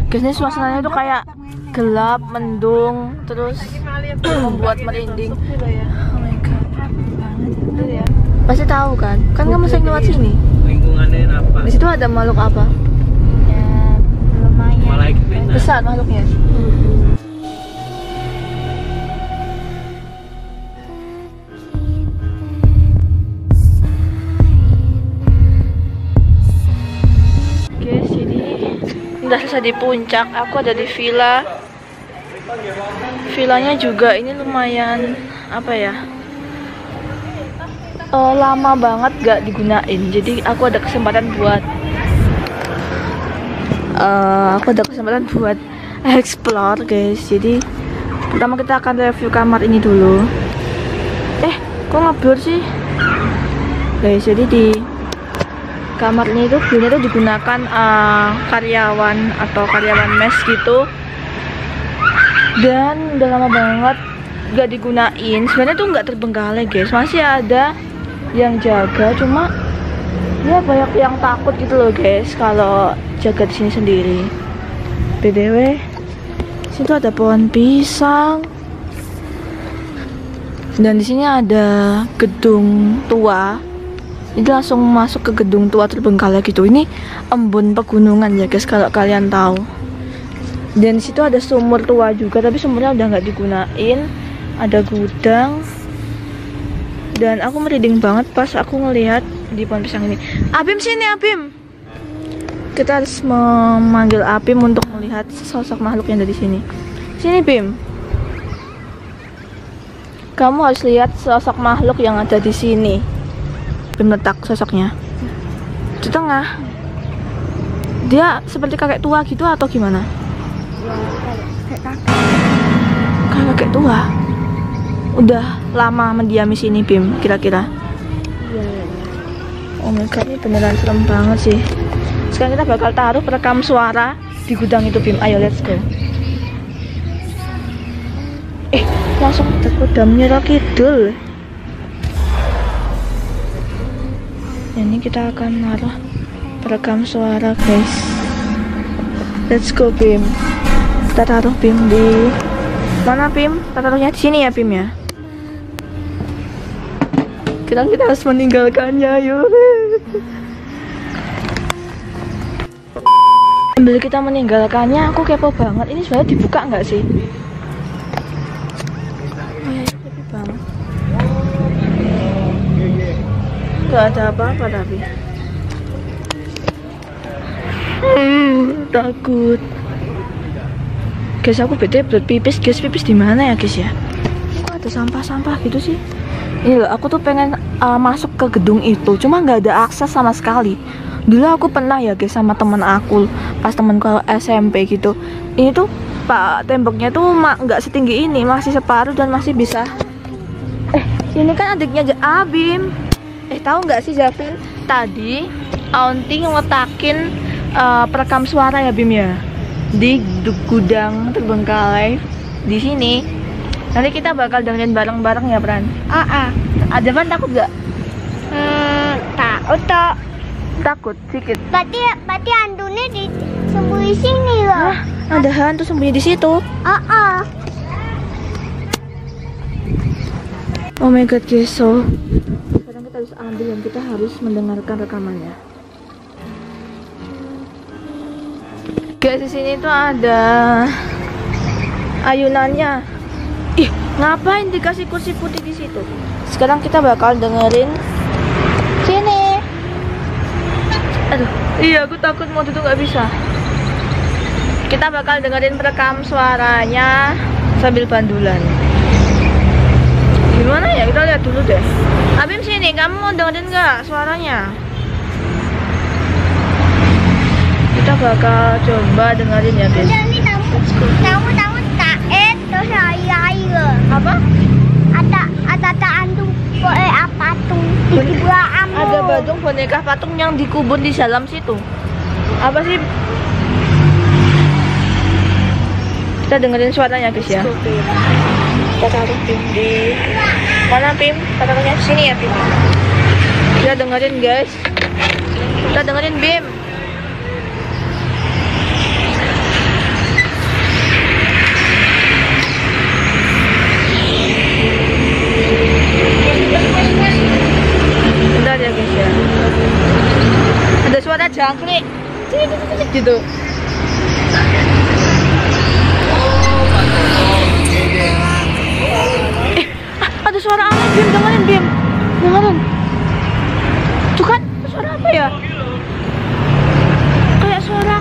Guys, ini suasananya tuh kayak gelap, mendung, terus membuat merinding. Oh my god. Pasti tahu kan? Kan kamu sering lewat sini. Lingkungannya apa? Di situ ada makhluk apa? Ya, lumayan. Malaikat Besar makhluknya. Guys, jadi udah selesai di puncak. Aku ada di villa. Villanya juga ini lumayan apa ya? Lama banget gak digunain. Jadi aku ada kesempatan buat explore, guys. Jadi pertama kita akan review kamar ini dulu. Kok ngeblur sih? Guys, jadi di kamar ini tuh dulunya tuh digunakan karyawan atau karyawan mes gitu. Dan udah lama banget gak digunain. Sebenarnya tuh nggak terbengkalai, guys. Masih ada yang jaga, cuma ya banyak yang takut gitu loh, guys, kalau jaga di sini sendiri. BTW, situ ada pohon pisang. Dan di sini ada gedung tua. Ini langsung masuk ke gedung tua terbengkalai gitu. Ini embun pegunungan ya, guys, kalau kalian tahu. Dan di situ ada sumur tua juga, tapi sumurnya udah nggak digunain. Ada gudang. Dan aku merinding banget pas aku ngelihat di pohon pisang ini. Abim, sini Abim. Kita harus memanggil Abim untuk melihat sosok makhluk yang ada di sini. Sini Bim. Kamu harus lihat sosok makhluk yang ada di sini. Bim letak sosoknya di tengah. Dia seperti kakek tua gitu atau gimana? Kayak kakek tua. Udah lama mendiami sini Bim, kira-kira? Oh my god, ini beneran serem banget sih. Sekarang kita bakal taruh perekam suara di gudang itu Bim. Ayo, let's go. Langsung ke gudang Nyiro Kidul. Ini kita akan naruh perekam suara, guys. Let's go Bim. Kita taruh Bim di mana Bim? Kita taruhnya di sini ya Bim ya. Kita harus meninggalkannya, yuk. Sambil kita meninggalkannya, aku kepo banget. Ini sebenarnya dibuka nggak sih? Oh ya, kepo banget. Gak ada apa-apa tapi. Takut. Guys, aku bete buat pipis. Guys, pipis di mana ya guys ya? Kok ada sampah-sampah gitu sih? Ini loh, aku tuh pengen masuk ke gedung itu, cuma nggak ada akses sama sekali. Dulu aku pernah ya guys sama temen aku, pas temenku SMP gitu. Ini tuh pak temboknya tuh nggak setinggi ini, masih separuh dan masih bisa. Ini kan adiknya Abim. Tahu nggak sih Zafin? Tadi Aunty ngeletakin perekam suara ya Bim ya di gudang terbengkalai di sini. Nanti kita bakal dengerin bareng-bareng ya, Pran. Ada Van takut gak? Takut toh. Takut sedikit. Berarti hantunya disembunyi sini loh. Ada hantu sembunyi di situ. Oh my god, guys. So sekarang kita harus ambil dan kita harus mendengarkan rekamannya. Guys, di sini tuh ada ayunannya. Ngapain dikasih kursi putih di situ? Sekarang kita bakal dengerin. Sini. Aduh, iya aku takut mau duduk nggak bisa. Kita bakal dengerin perekam suaranya sambil bandulan. Gimana ya? Kita lihat dulu deh. Abim sini, kamu mau dengerin nggak suaranya? Kita bakal coba dengerin ya guys. Tahu kaet terus air. Apa? Ada hantu apa tuh di sebelah kamu. Ada badung boneka patung yang dikubur di dalam situ. Apa sih? Kita dengerin suaranya guys ya. Kita taruh Pim di mana Pim? Taruhnya sini ya Pim. Kita dengerin guys. Kita dengerin Bim. Ada suara aneh, Bim, dengerin, Bim. Dengerin. Tuh kan, suara apa ya? Kayak suara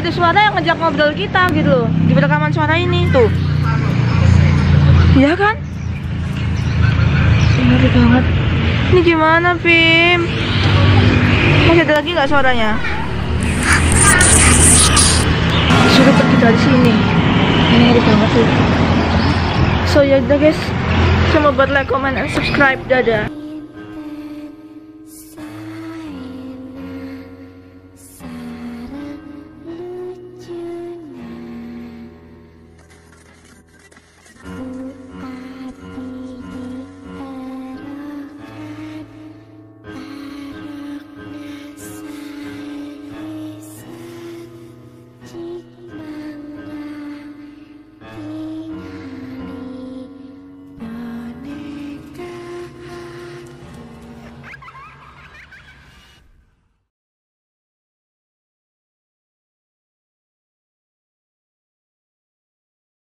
ada suara yang ngejak ngobrol kita gitu loh di rekaman suara ini tuh. Iya kan? Ngeri banget. Ini gimana, Bim? Masih ada lagi nggak suaranya? Suruh pergi dari sini. Ini ngeri banget tuh. So ya udah guys, jangan lupa buat like, comment, and subscribe. Dadah.